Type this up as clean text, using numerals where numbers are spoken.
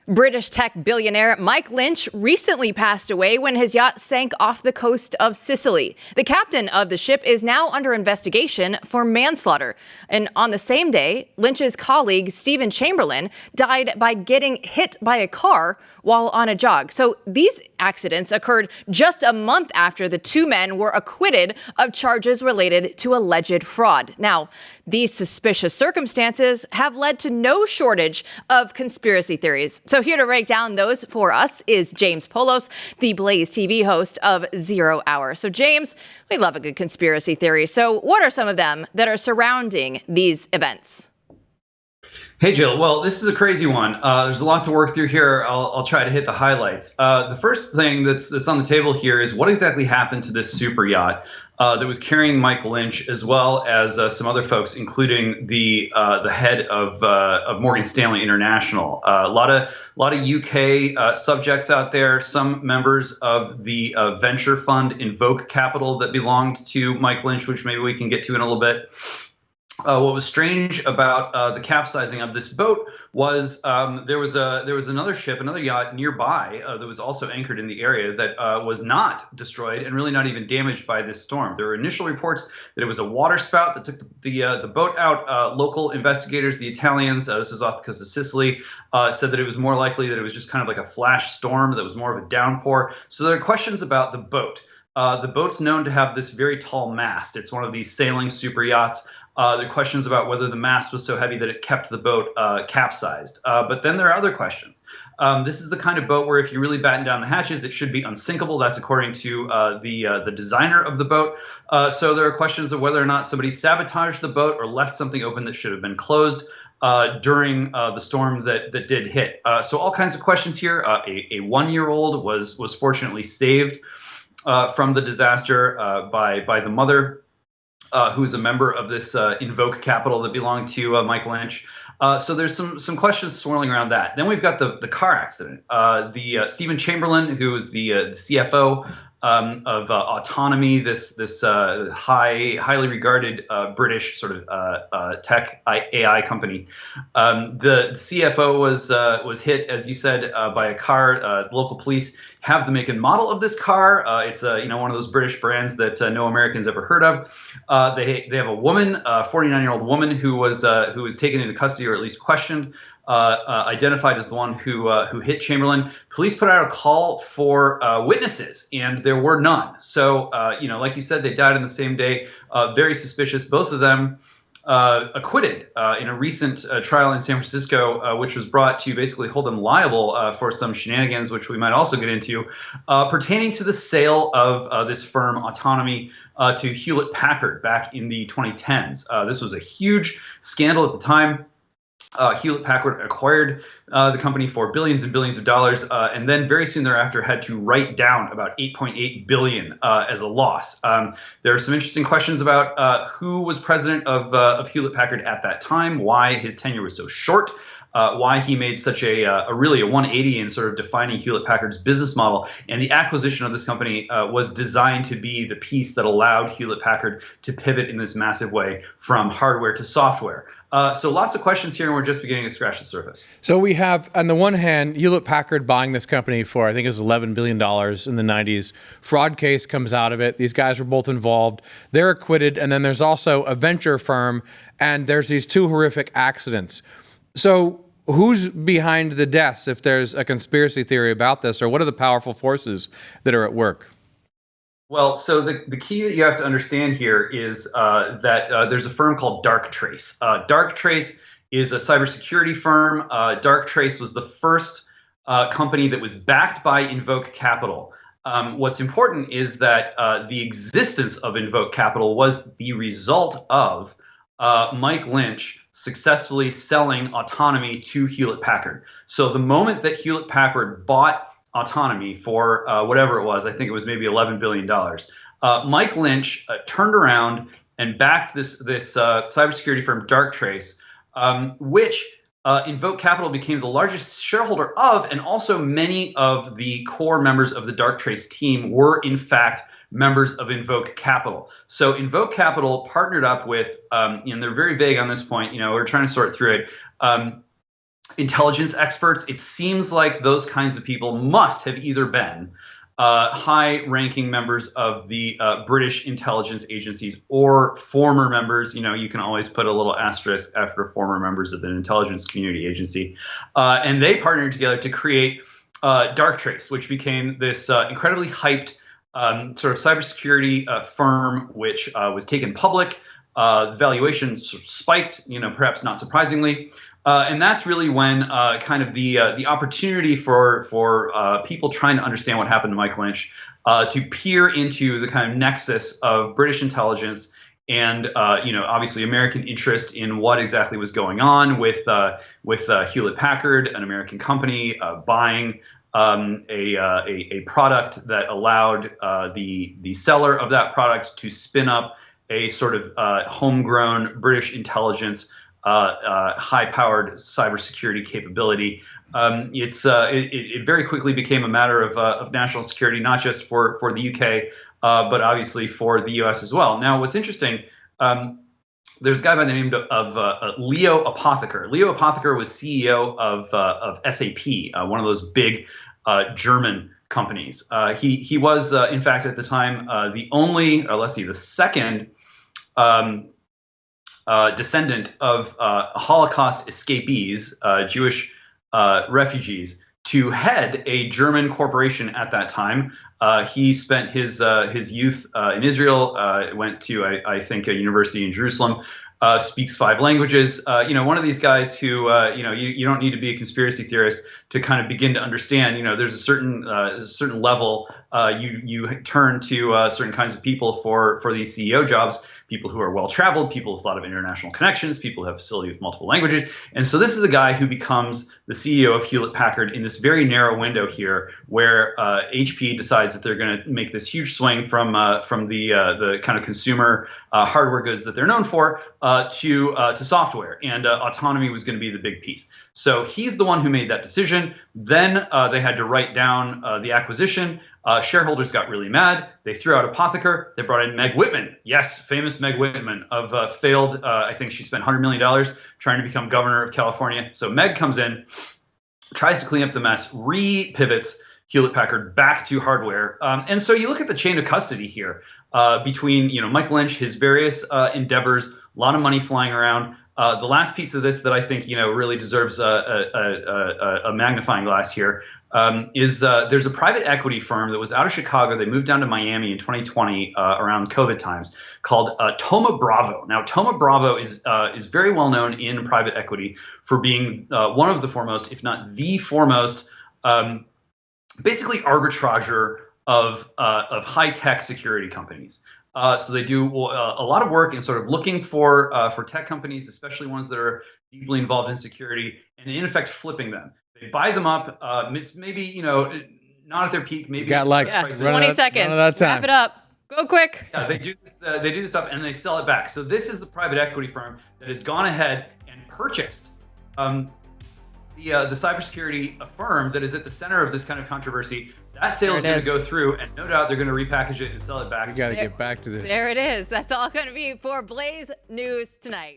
British tech billionaire Mike Lynch recently passed away when his yacht sank off the coast of Sicily. The captain of the ship is now under investigation for manslaughter. And on the same day, Lynch's colleague, Stephen Chamberlain, died by getting hit by a car while on a jog. So these accidents occurred just a month after the two men were acquitted of charges related to alleged fraud. Now, these suspicious circumstances have led to no shortage of conspiracy theories. So here to break down those for us is James Poulos, the BlazeTV host of 0 Hour. So James, we love a good conspiracy theory. So what are some of them that are surrounding these events? Hey, Jill. Well, this is a crazy one. There's a lot to work through here. I'll try to hit the highlights. The first thing that's on the table here is what exactly happened to this super yacht that was carrying Mike Lynch, as well as some other folks, including the head of Morgan Stanley International. A lot of UK subjects out there. Some members of the venture fund Invoke Capital that belonged to Mike Lynch, which maybe we can get to in a little bit. What was strange about the capsizing of this boat was there was another ship, another yacht nearby that was also anchored in the area that was not destroyed and really not even damaged by this storm. There were initial reports that it was a water spout that took the boat out. Local investigators, the Italians, this is off the coast of Sicily, said that it was more likely that it was just kind of like a flash storm that was more of a downpour. So there are questions about the boat. The boat's known to have this very tall mast. It's one of these sailing super yachts. There are questions about whether the mast was so heavy that it kept the boat capsized. But then there are other questions. This is the kind of boat where if you really batten down the hatches, it should be unsinkable. That's according to the designer of the boat. So there are questions of whether or not somebody sabotaged the boat or left something open that should have been closed during the storm that did hit. So all kinds of questions here. A 1-year-old was fortunately saved from the disaster by the mother, who's a member of this Invoke Capital that belonged to Mike Lynch. So there's some questions swirling around that. Then we've got the car accident. The Stephen Chamberlain, who is the CFO of Autonomy, this highly regarded British sort of tech AI company. The CFO was hit, as you said, by a car. Local police have the make and model of this car. It's one of those British brands that no Americans ever heard of. They have a woman, a 49-year-old woman who was taken into custody or at least questioned. Identified as the one who hit Chamberlain. Police put out a call for witnesses, and there were none. So, like you said, they died on the same day. Very suspicious. Both of them acquitted in a recent trial in San Francisco, which was brought to basically hold them liable for some shenanigans, which we might also get into, pertaining to the sale of this firm Autonomy to Hewlett Packard back in the 2010s. This was a huge scandal at the time. Hewlett Packard acquired the company for billions and billions of dollars, and then very soon thereafter had to write down about $8.8 billion as a loss. There are some interesting questions about who was president of Hewlett Packard at that time, why his tenure was so short, why he made such a really a 180 in sort of defining Hewlett Packard's business model. And the acquisition of this company was designed to be the piece that allowed Hewlett Packard to pivot in this massive way from hardware to software. So lots of questions here, and we're just beginning to scratch the surface. So we have, on the one hand, Hewlett Packard buying this company for, I think it was $11 billion in the 90s. Fraud case comes out of it. These guys were both involved. They're acquitted. And then there's also a venture firm, and there's these two horrific accidents. So who's behind the deaths, if there's a conspiracy theory about this, or what are the powerful forces that are at work? Well, so the key that you have to understand here is that there's a firm called Darktrace. Darktrace is a cybersecurity firm. Darktrace was the first company that was backed by Invoke Capital. What's important is that the existence of Invoke Capital was the result of Mike Lynch successfully selling Autonomy to Hewlett Packard. So the moment that Hewlett Packard bought Autonomy for whatever it was, I think it was maybe $11 billion. Mike Lynch turned around and backed this cybersecurity firm Darktrace, which Invoke Capital became the largest shareholder of, and also many of the core members of the Darktrace team were in fact members of Invoke Capital. So Invoke Capital partnered up with, and they're very vague on this point. We're trying to sort through it. intelligence experts. It seems like those kinds of people must have either been high-ranking members of the British intelligence agencies or former members. You know, you can always put a little asterisk after former members of the intelligence community agency. And they partnered together to create Darktrace, which became this incredibly hyped sort of cybersecurity firm, which was taken public. The valuation sort of spiked, you know, perhaps not surprisingly. And that's really when kind of the opportunity for people trying to understand what happened to Mike Lynch to peer into the kind of nexus of British intelligence and you know, obviously American interest in what exactly was going on with Hewlett Packard, an American company, buying a product that allowed the seller of that product to spin up a sort of homegrown British intelligence high-powered cybersecurity capability. It very quickly became a matter of national security, not just for the UK, but obviously for the US as well. Now, what's interesting, there's a guy by the name of Leo Apotheker. Leo Apotheker was CEO of SAP, one of those big German companies. He was, in fact, at the time, the only, or let's see, the second descendant of Holocaust escapees, Jewish refugees, to head a German corporation at that time. He spent his youth in Israel, went to, I think, a university in Jerusalem, speaks 5 languages. You know, one of these guys who, you know, you don't need to be a conspiracy theorist to kind of begin to understand, you know, there's a certain level you turn to certain kinds of people for these CEO jobs. People who are well-traveled, people with a lot of international connections, people who have facility with multiple languages. And so this is the guy who becomes the CEO of Hewlett-Packard in this very narrow window here, where HP decides that they're going to make this huge swing from the kind of consumer hardware goods that they're known for to software, and autonomy was going to be the big piece. So he's the one who made that decision. Then they had to write down the acquisition. Shareholders got really mad. They threw out Apotheker. They brought in Meg Whitman. Yes, famous Meg Whitman of failed, I think she spent $100 million trying to become governor of California. So Meg comes in, tries to clean up the mess, re-pivots Hewlett-Packard back to hardware. And so you look at the chain of custody here between, you know, Mike Lynch, his various endeavors, a lot of money flying around. The last piece of this that I think, you know, really deserves a magnifying glass here is there's a private equity firm that was out of Chicago. They moved down to Miami in 2020 around COVID times, called Thoma Bravo. Now, Thoma Bravo is very well known in private equity for being one of the foremost, if not the foremost, basically arbitrager of high-tech security companies. So they do a lot of work in sort of looking for tech companies, especially ones that are deeply involved in security, and in effect flipping them. They buy them up, maybe, you know, not at their peak. Maybe got like 20 seconds. Wrap it up. Go quick. Yeah, they do this stuff and they sell it back. So this is the private equity firm that has gone ahead and purchased the cybersecurity firm that is at the center of this kind of controversy. That sale is going to go through, and no doubt they're going to repackage it and sell it back. We got to get back to this. There it is. That's all going to be for Blaze News tonight.